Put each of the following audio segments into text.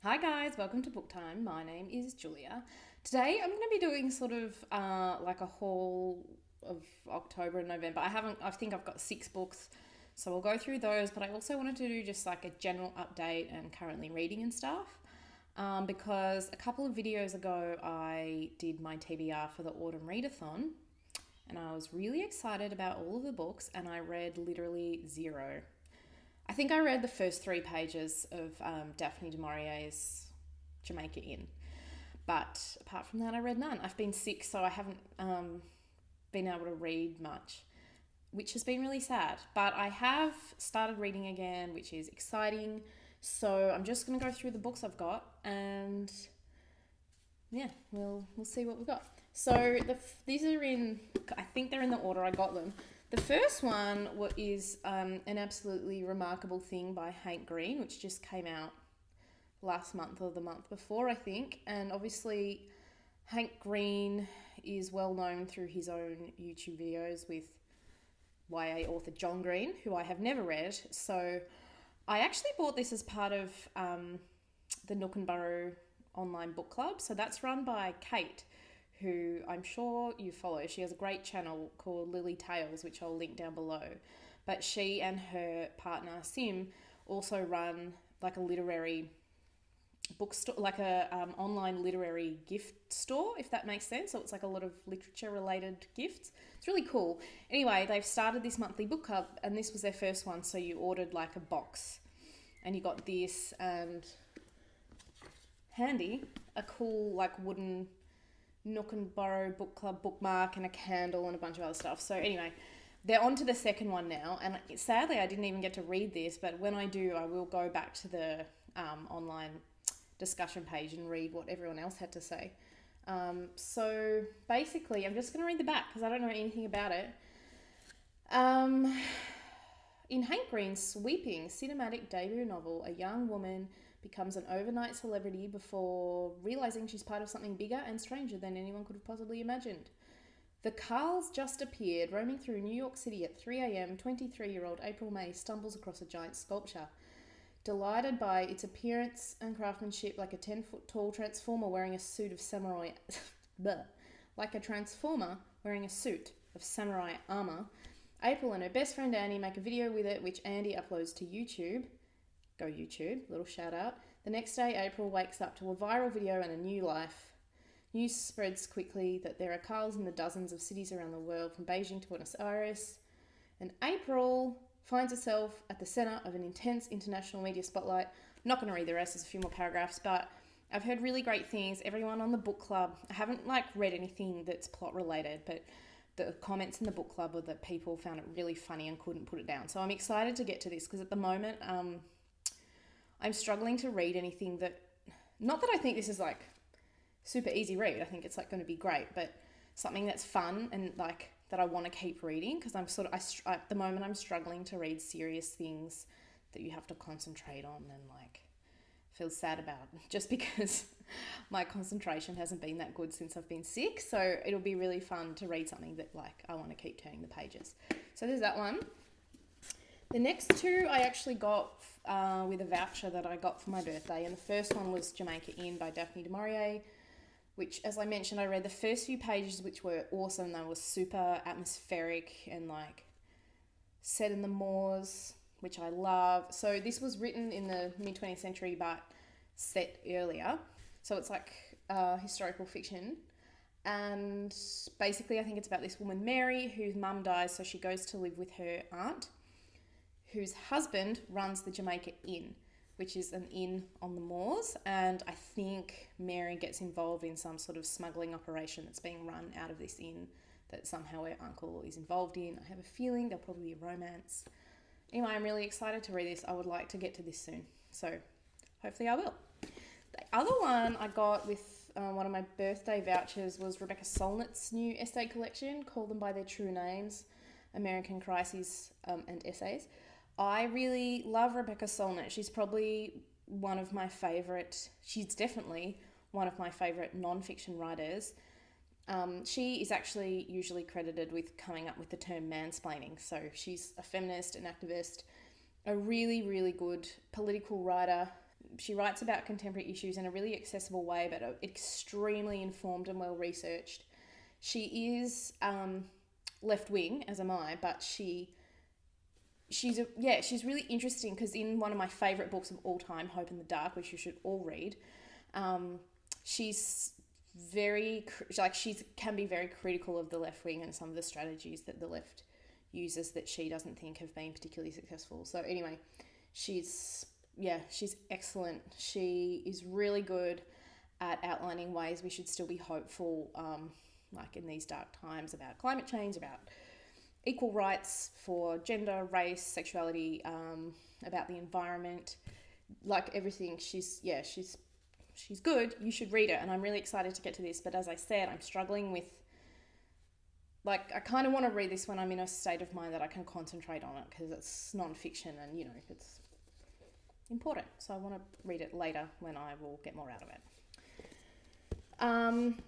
Hi guys, welcome to Book Time. My name is Julia. Today I'm going to be doing sort of like a haul of October and November. I think I've got 6 books, so we'll go through those, but I also wanted to do just like a general update and currently reading and stuff. Because a couple of videos ago I did my TBR for the Autumn Readathon and I was really excited about all of the books and I read literally zero. I think I read the first 3 pages of Daphne du Maurier's Jamaica Inn. But apart from that, I read none. I've been sick, so I haven't been able to read much, which has been really sad. But I have started reading again, which is exciting. So I'm just going to go through the books I've got, and yeah, we'll see what we've got. So these are in, I think they're in the order I got them. The first one is an absolutely remarkable thing by Hank Green, which just came out last month or the month before, I think. And obviously, Hank Green is well known through his own YouTube videos with YA author John Green, who I have never read. So I actually bought this as part of the Nook and Burrow online book club. So that's run by Kate, who I'm sure you follow. She has a great channel called Lily Tales, which I'll link down below. But she and her partner Sim also run like a literary bookstore, like a online literary gift store, if that makes sense. So it's like a lot of literature related gifts. It's really cool. Anyway, they've started this monthly book club and this was their first one. So you ordered like a box and you got this and handy, a cool like wooden Nook and Burrow book club bookmark and a candle and a bunch of other stuff. So anyway, they're on to the second one now, and sadly I didn't even get to read this, but when I do I will go back to the online discussion page and read what everyone else had to say. So basically I'm just going to read the back because I don't know anything about it. In Hank Green's sweeping cinematic debut novel, a young woman becomes an overnight celebrity before realizing she's part of something bigger and stranger than anyone could have possibly imagined. The Carls just appeared. Roaming through New York City at 3 a.m., 23-year-old April May stumbles across a giant sculpture. Delighted by its appearance and craftsmanship, like a 10-foot tall transformer wearing a suit of samurai... like a transformer wearing a suit of samurai armor, April and her best friend Andy make a video with it, which Andy uploads to YouTube. Go YouTube, little shout out. The next day, April wakes up to a viral video and a new life. News spreads quickly that there are Carls in the dozens of cities around the world, from Beijing to Buenos Aires. And April finds herself at the centre of an intense international media spotlight. I'm not going to read the rest, there's a few more paragraphs, but I've heard really great things. Everyone on the book club, I haven't read anything that's plot related, but the comments in the book club were that people found it really funny and couldn't put it down. So I'm excited to get to this because at the moment, I'm struggling to read anything that, not that I think this is like super easy read. I think it's like going to be great, but something that's fun and like that I want to keep reading because at the moment I'm struggling to read serious things that you have to concentrate on and like feel sad about just because my concentration hasn't been that good since I've been sick. So it'll be really fun to read something that like I want to keep turning the pages. So there's that one. The next 2 I actually got with a voucher that I got for my birthday, and the first one was Jamaica Inn by Daphne du Maurier, which, as I mentioned, I read the first few pages, which were awesome. They were super atmospheric and like set in the moors, which I love. So this was written in the mid-20th century but set earlier. So it's like historical fiction. And basically I think it's about this woman, Mary, whose mum dies, so she goes to live with her aunt, whose husband runs the Jamaica Inn, which is an inn on the moors. And I think Mary gets involved in some sort of smuggling operation that's being run out of this inn that somehow her uncle is involved in. I have a feeling there'll probably be a romance. Anyway, I'm really excited to read this. I would like to get to this soon. So hopefully I will. The other one I got with one of my birthday vouchers was Rebecca Solnit's new essay collection, Call Them By Their True Names, American Crises and Essays. I really love Rebecca Solnit. She's definitely one of my favourite non-fiction writers. She is actually usually credited with coming up with the term mansplaining. So she's a feminist, an activist, a really, really good political writer. she writes about contemporary issues in a really accessible way, but extremely informed and well researched. She is left wing, as am I, but she's really interesting because in one of my favourite books of all time, Hope in the Dark, which you should all read, she's can be very critical of the left wing and some of the strategies that the left uses that she doesn't think have been particularly successful. So anyway, she's excellent. She is really good at outlining ways we should still be hopeful, like in these dark times, about climate change, about equal rights for gender, race, sexuality, about the environment, like everything. She's good. You should read it, and I'm really excited to get to this. But as I said, I'm struggling with, like, I kind of want to read this when I'm in a state of mind that I can concentrate on it, because it's non-fiction and, you know, it's important. So I want to read it later when I will get more out of it.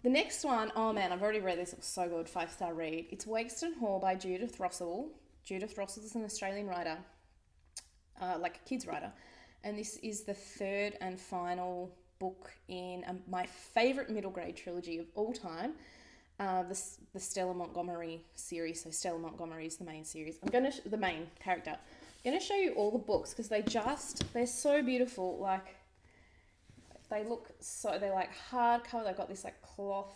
The next one, oh man, I've already read this. It was so good. 5-star read. It's Wakeston Hall by Judith Russell. Judith Russell is an Australian writer, like a kids writer. And this is the third and final book in my favourite middle grade trilogy of all time, the Stella Montgomery series. So Stella Montgomery is the main series. The main character. I'm going to show you all the books because they're so beautiful. Like, they're like hardcover. They've got this like cloth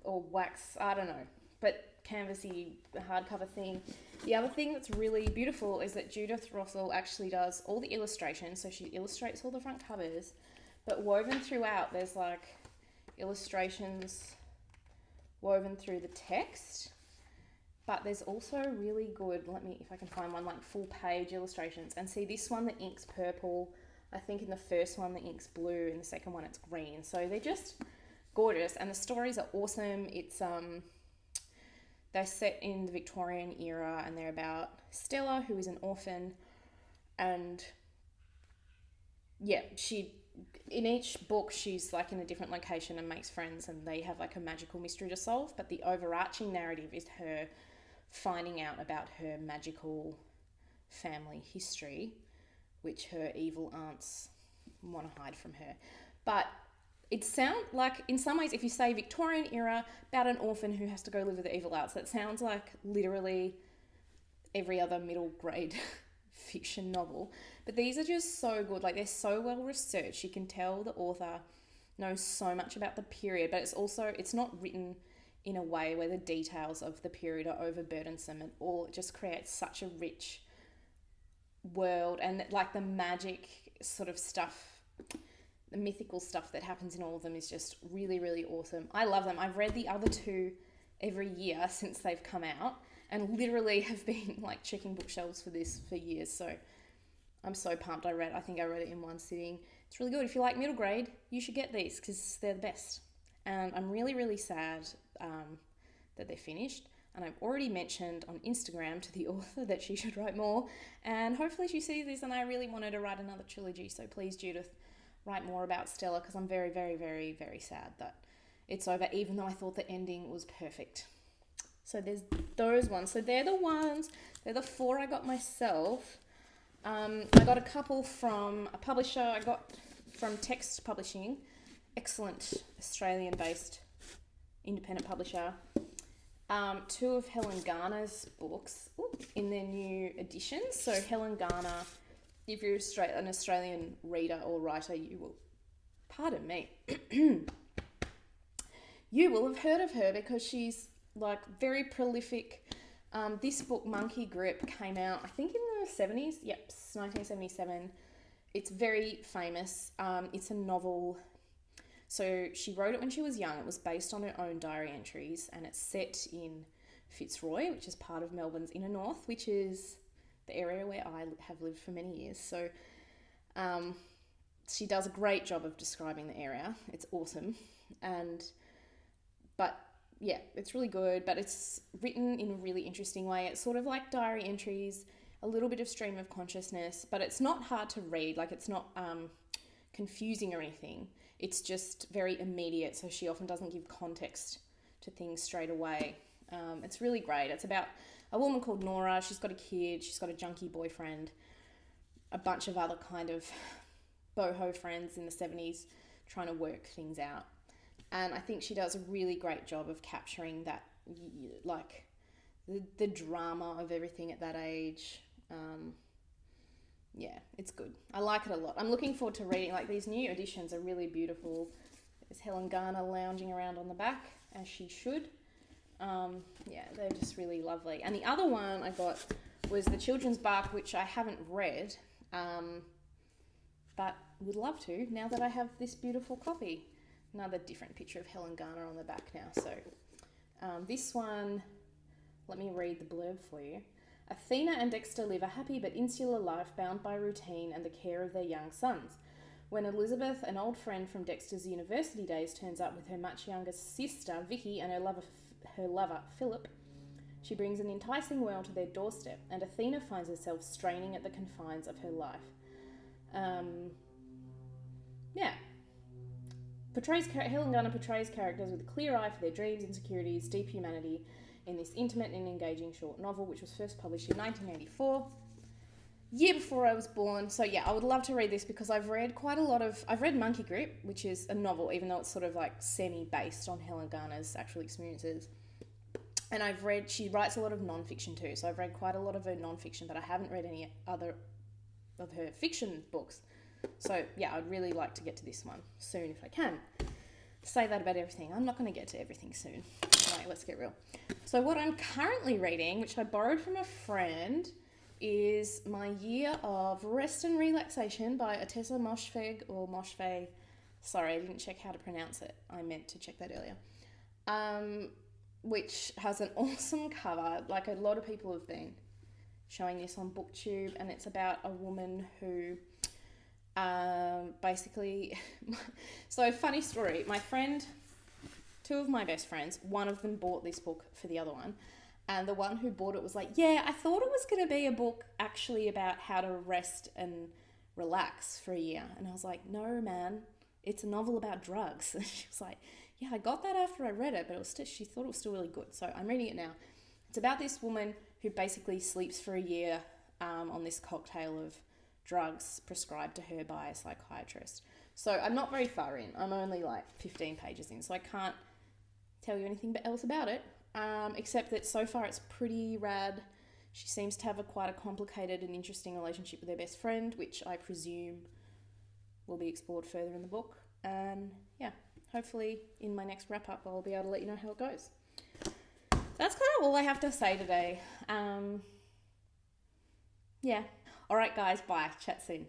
or wax, I don't know, but canvasy hardcover thing. The other thing that's really beautiful is that Judith Russell actually does all the illustrations. So she illustrates all the front covers, but woven throughout, there's like illustrations woven through the text. But there's also really good, if I can find one, like full page illustrations. And see, this one, the ink's purple. I think in the first one, the ink's blue. In the second one, it's green. So they're just gorgeous. And the stories are awesome. It's they're set in the Victorian era, and they're about Stella, who is an orphan. And yeah, in each book, she's like in a different location and makes friends, and they have like a magical mystery to solve. But the overarching narrative is her finding out about her magical family history, which her evil aunts want to hide from her. But it sounds like, in some ways, if you say Victorian era about an orphan who has to go live with the evil aunts, that sounds like literally every other middle grade fiction novel. But these are just so good. Like, they're so well researched. You can tell the author knows so much about the period, but it's not written in a way where the details of the period are overburdensome at all. It just creates such a rich world, and like the magic sort of stuff, the mythical stuff that happens in all of them is just really, really awesome. I love them. I've read the other two every year since they've come out, and literally have been like checking bookshelves for years. So I'm so pumped. I think I read it in one sitting. It's really good. If you like middle grade, you should get these because they're the best. And I'm really, really sad that they're finished. And I've already mentioned on Instagram to the author that she should write more. And hopefully she sees this, and I really want her to write another trilogy. So please, Judith, write more about Stella, because I'm very, very, very, very sad that it's over, even though I thought the ending was perfect. So there's those ones. So they're the 4 I got myself. I got a couple from a publisher. I got from Text Publishing, excellent Australian-based independent publisher. 2 of Helen Garner's books in their new editions. So Helen Garner, if you're an Australian reader or writer, you will, pardon me, you will have heard of her because she's like very prolific. This book, Monkey Grip, came out, I think, in the 70s. Yep, 1977. It's very famous. It's a novel. So she wrote it when she was young. It was based on her own diary entries, and it's set in Fitzroy, which is part of Melbourne's inner north, which is the area where I have lived for many years. So she does a great job of describing the area. It's awesome. But yeah, it's really good, but it's written in a really interesting way. It's sort of like diary entries, a little bit of stream of consciousness, but it's not hard to read. Like, it's not confusing or anything. It's just very immediate, so she often doesn't give context to things straight away. It's really great. It's about a woman called Nora. She's got a kid. She's got a junkie boyfriend. A bunch of other kind of boho friends in the 70s trying to work things out. And I think she does a really great job of capturing that, like, the drama of everything at that age. Yeah, it's good. I like it a lot. I'm looking forward to reading. Like, these new editions are really beautiful. There's Helen Garner lounging around on the back, as she should. Yeah, they're just really lovely. And the other one I got was The Children's Bark, which I haven't read, but would love to now that I have this beautiful copy. Another different picture of Helen Garner on the back now. So this one, let me read the blurb for you. Athena and Dexter live a happy but insular life bound by routine and the care of their young sons. When Elizabeth, an old friend from Dexter's university days, turns up with her much younger sister, Vicky, and her lover, Philip, she brings an enticing world to their doorstep, and Athena finds herself straining at the confines of her life. Helen Garner portrays characters with a clear eye for their dreams, insecurities, deep humanity in this intimate and engaging short novel, which was first published in 1984, year before I was born. So yeah, I would love to read this because I've read Monkey Grip, which is a novel, even though it's sort of like semi-based on Helen Garner's actual experiences. And she writes a lot of non-fiction too, so I've read quite a lot of her non-fiction, but I haven't read any other of her fiction books. So yeah, I'd really like to get to this one soon if I can. Say that about everything. I'm not going to get to everything soon. Right, let's get real. So what I'm currently reading, which I borrowed from a friend, is My Year of Rest and Relaxation by Atessa Moshfegh. Sorry, I didn't check how to pronounce it. I meant to check that earlier. Which has an awesome cover. Like, a lot of people have been showing this on BookTube, and it's about a woman who basically... So, funny story. My friend, two of my best friends, one of them bought this book for the other one, and the one who bought it was like, yeah, I thought it was going to be a book actually about how to rest and relax for a year. And I was like, no, man, it's a novel about drugs. And she was like, yeah, I got that after I read it, but she thought it was still really good. So I'm reading it now. It's about this woman who basically sleeps for a year on this cocktail of drugs prescribed to her by a psychiatrist. So I'm not very far in. I'm only like 15 pages in, so I can't tell you anything else about it, except that so far it's pretty rad. She seems to have quite a complicated and interesting relationship with her best friend, which I presume will be explored further in the book. Yeah. Hopefully in my next wrap up, I'll be able to let you know how it goes. That's kind of all I have to say today. Yeah. All right, guys. Bye. Chat soon.